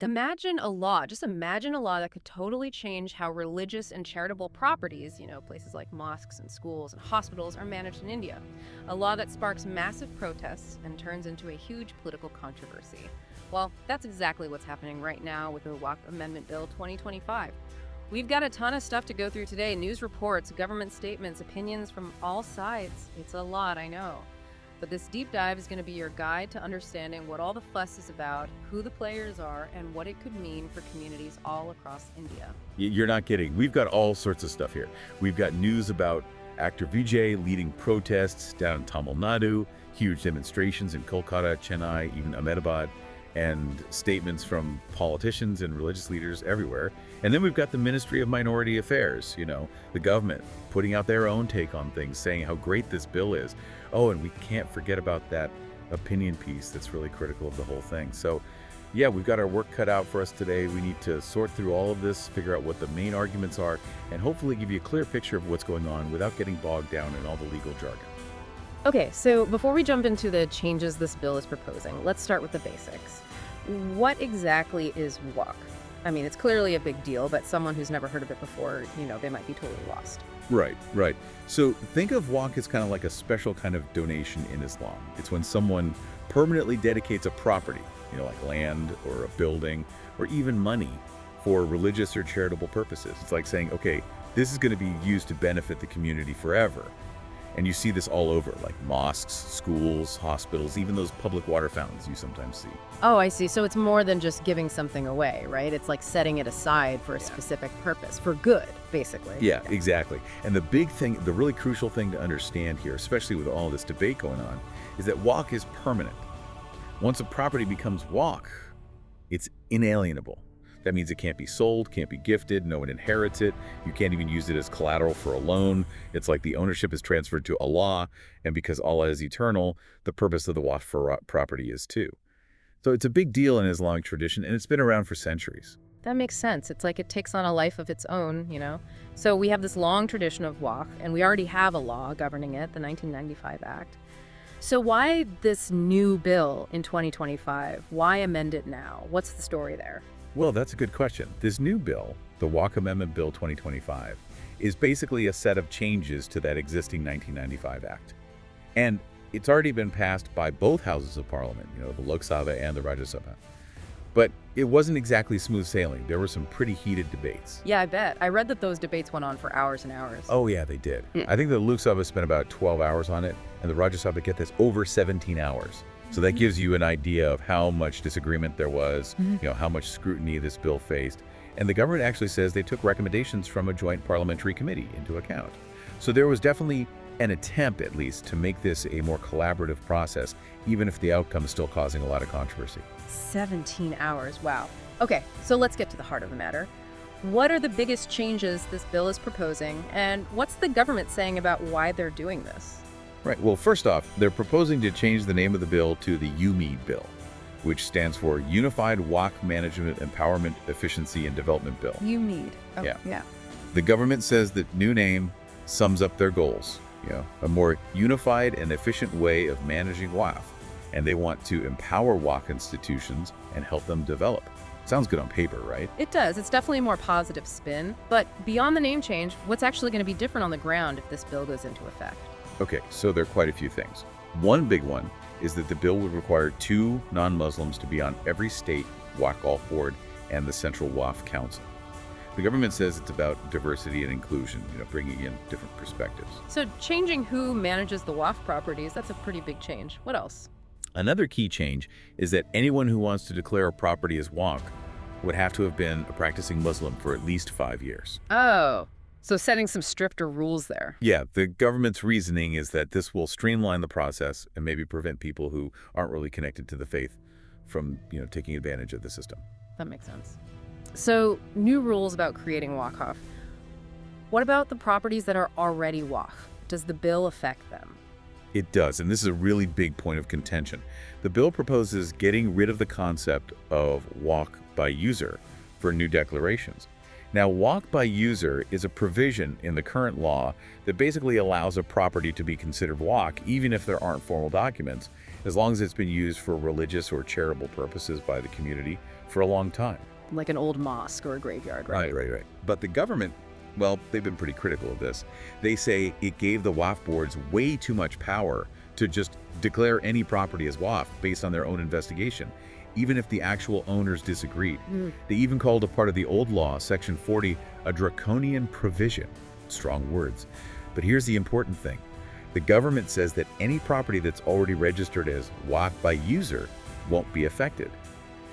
Just imagine a law that could totally change how religious and charitable properties, places like mosques and schools and hospitals are managed in India. A law that sparks massive protests and turns into a huge political controversy. Well, that's exactly what's happening right now with the Waqf Amendment Bill 2025. We've got a ton of stuff to go through today. News reports, government statements, opinions from all sides. It's a lot, I know. But this deep dive is going to be your guide to understanding what all the fuss is about, who the players are, and what it could mean for communities all across India. You're not kidding. We've got all sorts of stuff here. We've got news about actor Vijay leading protests down in Tamil Nadu, huge demonstrations in Kolkata, Chennai, even Ahmedabad, and statements from politicians and religious leaders everywhere. And then we've got the Ministry of Minority Affairs, the government putting out their own take on things, saying how great this bill is. Oh, and we can't forget about that opinion piece that's really critical of the whole thing. So, yeah, we've got our work cut out for us today. We need to sort through all of this, figure out what the main arguments are, and hopefully give you a clear picture of what's going on without getting bogged down in all the legal jargon. Okay, so before we jump into the changes this bill is proposing, let's start with the basics. What exactly is Waqf? I mean, it's clearly a big deal, but someone who's never heard of it before, they might be totally lost. Right. So think of Waqf as kind of like a special kind of donation in Islam. It's when someone permanently dedicates a property, like land or a building or even money for religious or charitable purposes. It's like saying, okay, this is going to be used to benefit the community forever. And you see this all over, like mosques, schools, hospitals, even those public water fountains you sometimes see. Oh, I see. So it's more than just giving something away, right? It's like setting it aside for a specific purpose, for good, basically. Yeah, exactly. And the big thing, the really crucial thing to understand here, especially with all this debate going on, is that Waqf is permanent. Once a property becomes Waqf, it's inalienable. That means it can't be sold, can't be gifted, no one inherits it. You can't even use it as collateral for a loan. It's like the ownership is transferred to Allah, and because Allah is eternal, the purpose of the Waqf property is too. So it's a big deal in Islamic tradition, and it's been around for centuries. That makes sense. It's like it takes on a life of its own, So we have this long tradition of Waqf, and we already have a law governing it, the 1995 Act. So why this new bill in 2025? Why amend it now? What's the story there? Well, that's a good question. This new bill, the Waqf Amendment Bill 2025, is basically a set of changes to that existing 1995 Act. And it's already been passed by both houses of Parliament, the Lok Sabha and the Rajya Sabha. But it wasn't exactly smooth sailing. There were some pretty heated debates. Yeah, I bet. I read that those debates went on for hours and hours. Oh, yeah, they did. I think the Lok Sabha spent about 12 hours on it, and the Rajya Sabha, get this, over 17 hours. So that gives you an idea of how much disagreement there was, how much scrutiny this bill faced. And the government actually says they took recommendations from a joint parliamentary committee into account. So there was definitely an attempt, at least, to make this a more collaborative process, even if the outcome is still causing a lot of controversy. 17 hours, wow. Okay, so let's get to the heart of the matter. What are the biggest changes this bill is proposing, and what's the government saying about why they're doing this? Right. Well, first off, they're proposing to change the name of the bill to the UMED bill, which stands for Unified Waqf Management Empowerment Efficiency and Development Bill. UMED. Oh, yeah. The government says that new name sums up their goals, a more unified and efficient way of managing Waqf, and they want to empower Waqf institutions and help them develop. Sounds good on paper, right? It does. It's definitely a more positive spin. But beyond the name change, what's actually going to be different on the ground if this bill goes into effect? Okay, so there are quite a few things. One big one is that the bill would require 2 non-Muslims to be on every state Waqf board and the Central Waqf Council. The government says it's about diversity and inclusion, bringing in different perspectives. So changing who manages the Waqf properties, that's a pretty big change. What else? Another key change is that anyone who wants to declare a property as Waqf would have to have been a practicing Muslim for at least 5 years. Oh. So setting some stricter rules there. Yeah, the government's reasoning is that this will streamline the process and maybe prevent people who aren't really connected to the faith from, taking advantage of the system. That makes sense. So new rules about creating Waqf. What about the properties that are already Waqf? Does the bill affect them? It does, and this is a really big point of contention. The bill proposes getting rid of the concept of Waqf by user for new declarations. Now, Waqf by user is a provision in the current law that basically allows a property to be considered Waqf even if there aren't formal documents, as long as it's been used for religious or charitable purposes by the community for a long time. Like an old mosque or a graveyard, right? Right. But the government, well, they've been pretty critical of this. They say it gave the Waqf boards way too much power to just declare any property as Waqf based on their own investigation, even if the actual owners disagreed. They even called a part of the old law, Section 40, a draconian provision. Strong words. But here's the important thing. The government says that any property that's already registered as Waqf by user won't be affected.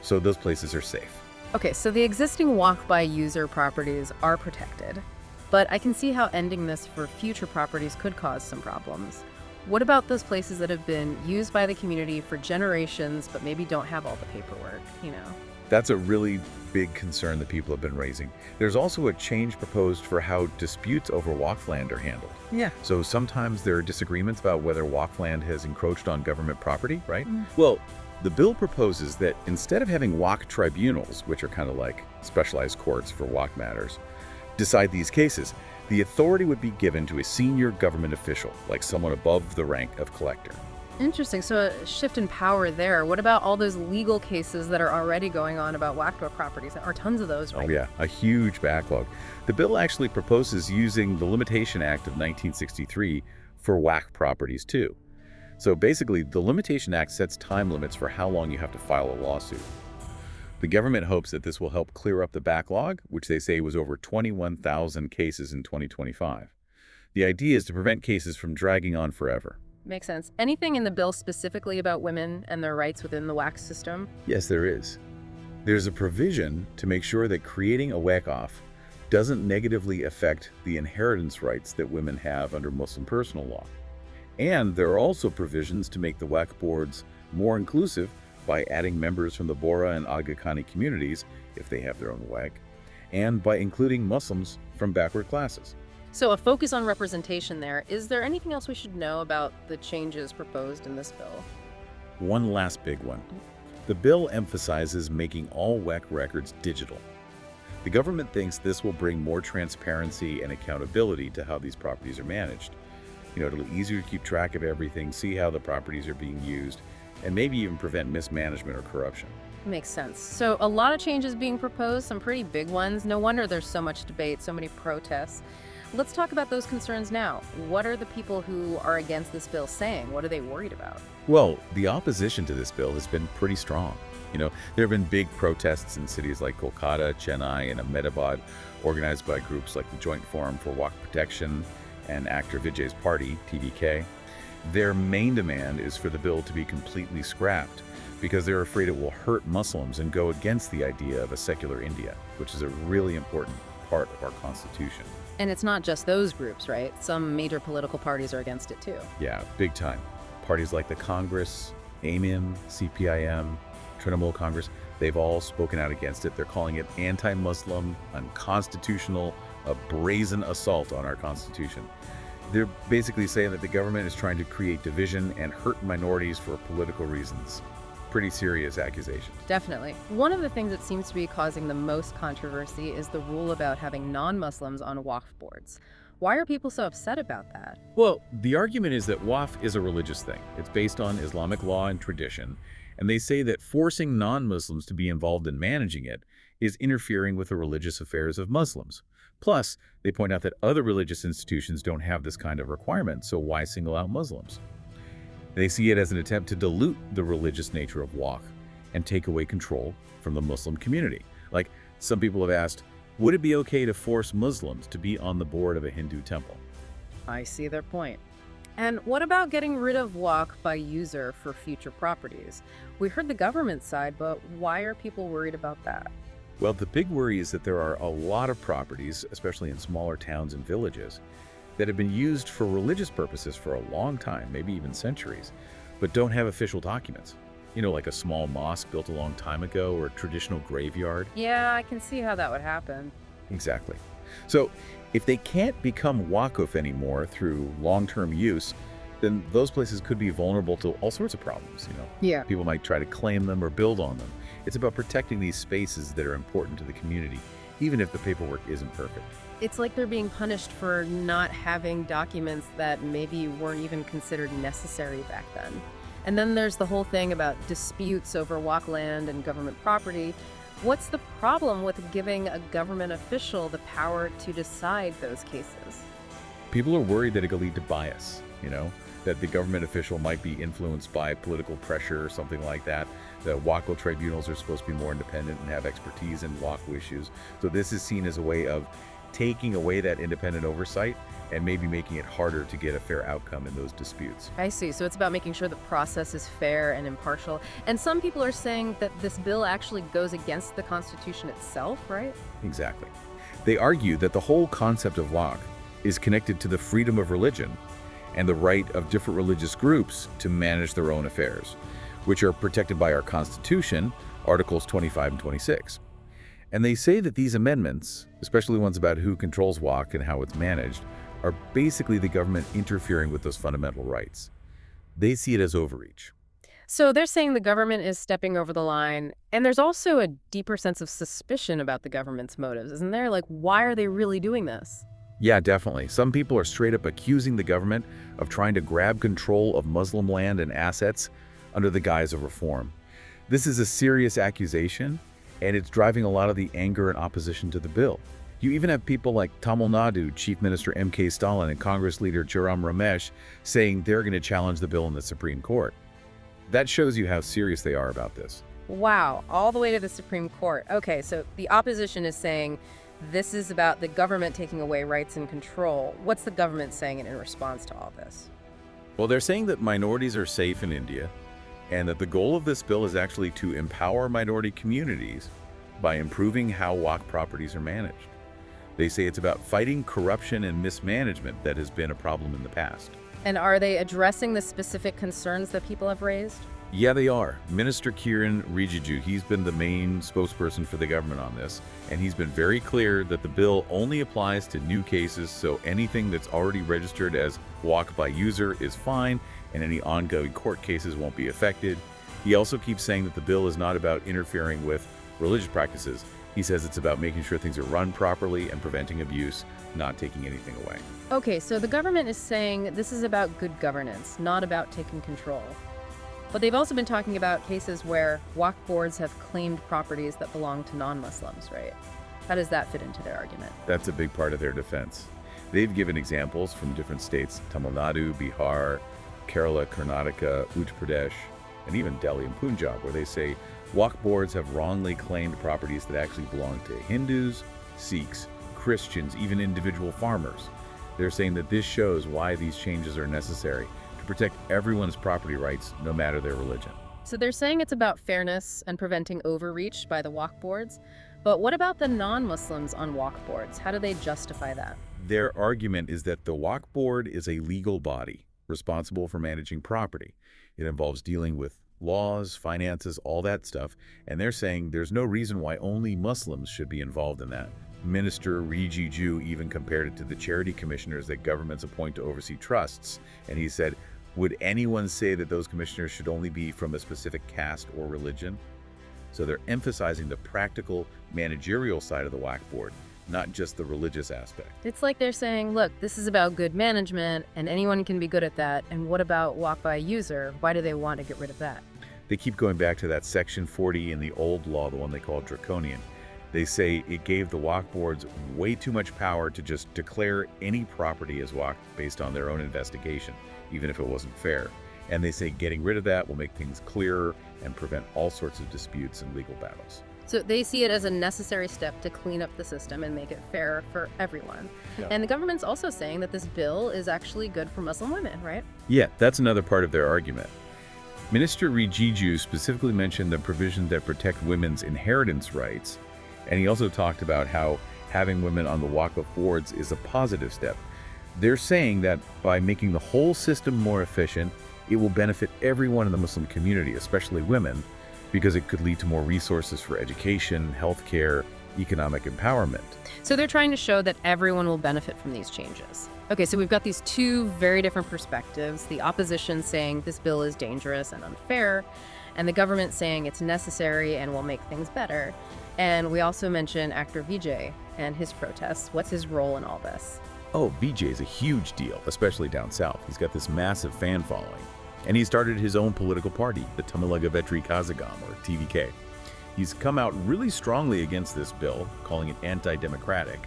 So those places are safe. Okay, so the existing Waqf by user properties are protected, but I can see how ending this for future properties could cause some problems. What about those places that have been used by the community for generations but maybe don't have all the paperwork, That's a really big concern that people have been raising. There's also a change proposed for how disputes over Waqf land are handled. Yeah. So sometimes there are disagreements about whether Waqf land has encroached on government property, right? Well, the bill proposes that instead of having Waqf tribunals, which are kind of like specialized courts for Waqf matters, decide these cases, the authority would be given to a senior government official, like someone above the rank of collector. Interesting. So a shift in power there. What about all those legal cases that are already going on about Waqf properties? There are tons of those, right? Oh yeah, a huge backlog. The bill actually proposes using the Limitation Act of 1963 for Waqf properties too. So basically, the Limitation Act sets time limits for how long you have to file a lawsuit. The government hopes that this will help clear up the backlog, which they say was over 21,000 cases in 2025. The idea is to prevent cases from dragging on forever. Makes sense. Anything in the bill specifically about women and their rights within the Waqf system? Yes, there is. There's a provision to make sure that creating a Waqf doesn't negatively affect the inheritance rights that women have under Muslim personal law. And there are also provisions to make the Waqf boards more inclusive by adding members from the Bora and Aga Khani communities, if they have their own Waqf, and by including Muslims from backward classes. So a focus on representation there. Is there anything else we should know about the changes proposed in this bill? One last big one. The bill emphasizes making all Waqf records digital. The government thinks this will bring more transparency and accountability to how these properties are managed. It'll be easier to keep track of everything, see how the properties are being used, and maybe even prevent mismanagement or corruption. Makes sense. So a lot of changes being proposed, some pretty big ones. No wonder there's so much debate, so many protests. Let's talk about those concerns now. What are the people who are against this bill saying? What are they worried about? Well, the opposition to this bill has been pretty strong. There have been big protests in cities like Kolkata, Chennai, and Ahmedabad, organized by groups like the Joint Forum for Waqf Protection and actor Vijay's party, TVK. Their main demand is for the bill to be completely scrapped because they're afraid it will hurt Muslims and go against the idea of a secular India, which is a really important part of our Constitution. And it's not just those groups, right? Some major political parties are against it too. Yeah, big time. Parties like the Congress, AMIM, CPIM, Trinamool Congress, they've all spoken out against it. They're calling it anti-Muslim, unconstitutional, a brazen assault on our Constitution. They're basically saying that the government is trying to create division and hurt minorities for political reasons. Pretty serious accusations. Definitely. One of the things that seems to be causing the most controversy is the rule about having non-Muslims on Waqf boards. Why are people so upset about that? Well, the argument is that Waqf is a religious thing. It's based on Islamic law and tradition, and they say that forcing non-Muslims to be involved in managing it is interfering with the religious affairs of Muslims. Plus, they point out that other religious institutions don't have this kind of requirement, so why single out Muslims? They see it as an attempt to dilute the religious nature of Waqf and take away control from the Muslim community. Like, some people have asked, would it be okay to force Muslims to be on the board of a Hindu temple? I see their point. And what about getting rid of Waqf by user for future properties? We heard the government side, but why are people worried about that? Well, the big worry is that there are a lot of properties, especially in smaller towns and villages, that have been used for religious purposes for a long time, maybe even centuries, but don't have official documents. Like a small mosque built a long time ago or a traditional graveyard. Yeah, I can see how that would happen. Exactly. So if they can't become Waqf anymore through long-term use, then those places could be vulnerable to all sorts of problems. Yeah. People might try to claim them or build on them. It's about protecting these spaces that are important to the community, even if the paperwork isn't perfect. It's like they're being punished for not having documents that maybe weren't even considered necessary back then. And then there's the whole thing about disputes over Waqf land and government property. What's the problem with giving a government official the power to decide those cases? People are worried that it could lead to bias, that the government official might be influenced by political pressure or something like that. The Waqf tribunals are supposed to be more independent and have expertise in Waqf issues. So this is seen as a way of taking away that independent oversight and maybe making it harder to get a fair outcome in those disputes. I see. So it's about making sure the process is fair and impartial. And some people are saying that this bill actually goes against the Constitution itself, right? Exactly. They argue that the whole concept of Waqf is connected to the freedom of religion and the right of different religious groups to manage their own affairs, which are protected by our Constitution, Articles 25 and 26. And they say that these amendments, especially ones about who controls Waqf and how it's managed, are basically the government interfering with those fundamental rights. They see it as overreach. So they're saying the government is stepping over the line, and there's also a deeper sense of suspicion about the government's motives, isn't there? Like, why are they really doing this? Yeah, definitely. Some people are straight up accusing the government of trying to grab control of Muslim land and assets under the guise of reform. This is a serious accusation, and it's driving a lot of the anger and opposition to the bill. You even have people like Tamil Nadu Chief Minister M.K. Stalin and Congress leader Jairam Ramesh saying they're going to challenge the bill in the Supreme Court. That shows you how serious they are about this. Wow, all the way to the Supreme Court. Okay, so the opposition is saying this is about the government taking away rights and control. What's the government saying in response to all this? Well, they're saying that minorities are safe in India and that the goal of this bill is actually to empower minority communities by improving how Waqf properties are managed. They say it's about fighting corruption and mismanagement that has been a problem in the past. And are they addressing the specific concerns that people have raised? Yeah, they are. Minister Kiran Rijiju, he's been the main spokesperson for the government on this, and he's been very clear that the bill only applies to new cases, so anything that's already registered as Waqf by user is fine, and any ongoing court cases won't be affected. He also keeps saying that the bill is not about interfering with religious practices. He says it's about making sure things are run properly and preventing abuse, not taking anything away. Okay, so the government is saying this is about good governance, not about taking control. But they've also been talking about cases where Waqf boards have claimed properties that belong to non-Muslims, right? How does that fit into their argument? That's a big part of their defense. They've given examples from different states, Tamil Nadu, Bihar, Kerala, Karnataka, Uttar Pradesh, and even Delhi and Punjab, where they say Waqf boards have wrongly claimed properties that actually belong to Hindus, Sikhs, Christians, even individual farmers. They're saying that this shows why these changes are necessary to protect everyone's property rights, no matter their religion. So they're saying it's about fairness and preventing overreach by the Waqf boards. But what about the non-Muslims on Waqf boards? How do they justify that? Their argument is that the Waqf board is a legal body responsible for managing property. It involves dealing with laws, finances, all that stuff, and they're saying there's no reason why only Muslims should be involved in that. Minister Rijiju even compared it to the charity commissioners that governments appoint to oversee trusts, and he said, would anyone say that those commissioners should only be from a specific caste or religion? So they're emphasizing the practical managerial side of the Waqf board, not just the religious aspect. It's like they're saying, look, this is about good management and anyone can be good at that. And what about Waqf by user? Why do they want to get rid of that? They keep going back to that Section 40 in the old law, the one they call draconian. They say it gave the Waqf boards way too much power to just declare any property as Waqf based on their own investigation, even if it wasn't fair. And they say getting rid of that will make things clearer and prevent all sorts of disputes and legal battles. So they see it as a necessary step to clean up the system and make it fair for everyone. Yeah. And the government's also saying that this bill is actually good for Muslim women, right? Yeah, that's another part of their argument. Minister Rijiju specifically mentioned the provisions that protect women's inheritance rights, and he also talked about how having women on the Waqf boards is a positive step. They're saying that by making the whole system more efficient, it will benefit everyone in the Muslim community, especially women, because it could lead to more resources for education, healthcare, economic empowerment. So they're trying to show that everyone will benefit from these changes. Okay, so we've got these two very different perspectives. The opposition saying this bill is dangerous and unfair, and the government saying it's necessary and will make things better. And we also mentioned actor Vijay and his protests. What's his role in all this? Oh, Vijay is a huge deal, especially down south. He's got this massive fan following. And he started his own political party, the Tamilaga Vetri Kazhagam, or TVK. He's come out really strongly against this bill, calling it anti-democratic,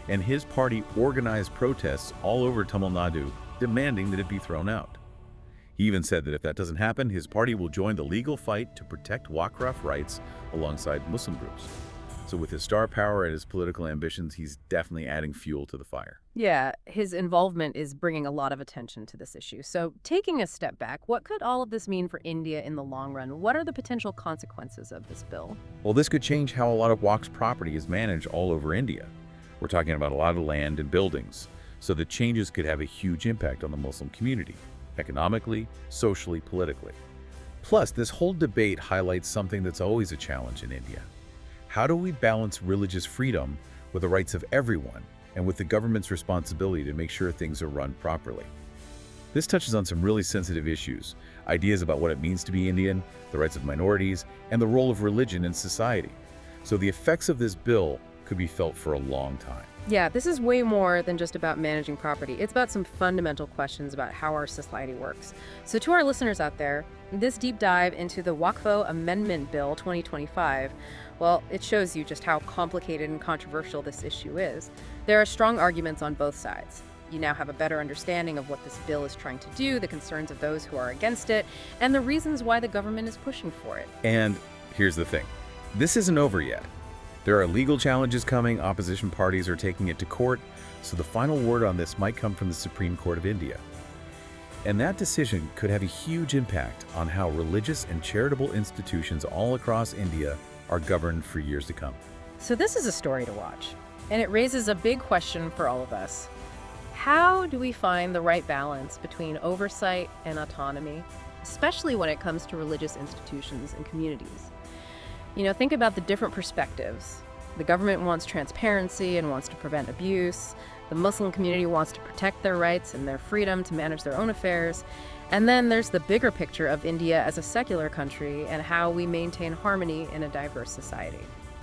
and his party organized protests all over Tamil Nadu demanding that it be thrown out. He even said that if that doesn't happen, his party will join the legal fight to protect Waqf rights alongside Muslim groups. So with his star power and his political ambitions, he's definitely adding fuel to the fire. Yeah, his involvement is bringing a lot of attention to this issue. So taking a step back, what could all of this mean for India in the long run? What are the potential consequences of this bill? Well, this could change how a lot of Waqf property is managed all over India. We're talking about a lot of land and buildings, so the changes could have a huge impact on the Muslim community, economically, socially, politically. Plus, this whole debate highlights something that's always a challenge in India. How do we balance religious freedom with the rights of everyone and with the government's responsibility to make sure things are run properly? This touches on some really sensitive issues, ideas about what it means to be Indian, the rights of minorities, and the role of religion in society. So the effects of this bill could be felt for a long time. Yeah, this is way more than just about managing property. It's about some fundamental questions about how our society works. So to our listeners out there, this deep dive into the Waqf Amendment Bill 2025, well, it shows you just how complicated and controversial this issue is. There are strong arguments on both sides. You now have a better understanding of what this bill is trying to do, the concerns of those who are against it, and the reasons why the government is pushing for it. And here's the thing. This isn't over yet. There are legal challenges coming, opposition parties are taking it to court, so the final word on this might come from the Supreme Court of India. And that decision could have a huge impact on how religious and charitable institutions all across India are governed for years to come. So this is a story to watch, and it raises a big question for all of us. How do we find the right balance between oversight and autonomy, especially when it comes to religious institutions and communities? Think about the different perspectives. The government wants transparency and wants to prevent abuse. The Muslim community wants to protect their rights and their freedom to manage their own affairs. And then there's the bigger picture of India as a secular country and how we maintain harmony in a diverse society.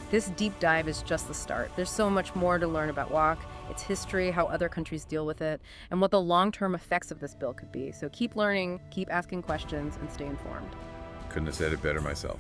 This deep dive is just the start. There's so much more to learn about Waqf, its history, how other countries deal with it, and what the long-term effects of this bill could be. So keep learning, keep asking questions, and stay informed. Couldn't have said it better myself.